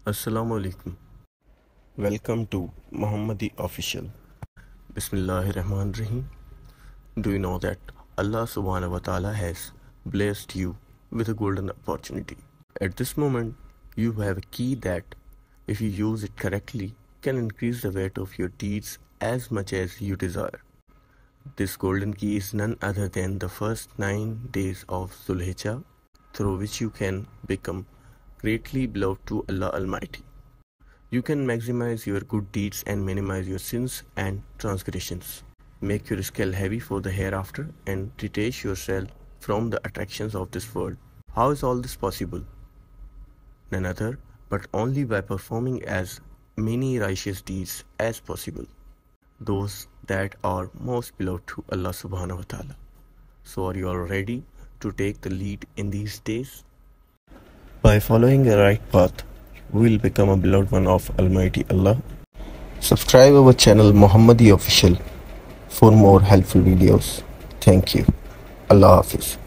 Assalamu alaikum. Welcome to Muhammadi Official. Bismillahir Rahmanir Rahim. Do you know that Allah subhanahu wa ta'ala has blessed you with a golden opportunity? At this moment, you have a key that, if you use it correctly, can increase the weight of your deeds as much as you desire. This golden key is none other than the first 9 days of Zulhijjah, through which you can become greatly beloved to Allah Almighty. You can maximize your good deeds and minimize your sins and transgressions. Make your scale heavy for the hereafter and detach yourself from the attractions of this world. How is all this possible? None other but only by performing as many righteous deeds as possible, those that are most beloved to Allah subhanahu wa ta'ala. So are you all ready to take the lead in these days? By following the right path, we will become a beloved one of Almighty Allah. Subscribe our channel Muhammadi Official for more helpful videos. Thank you. Allah Hafiz.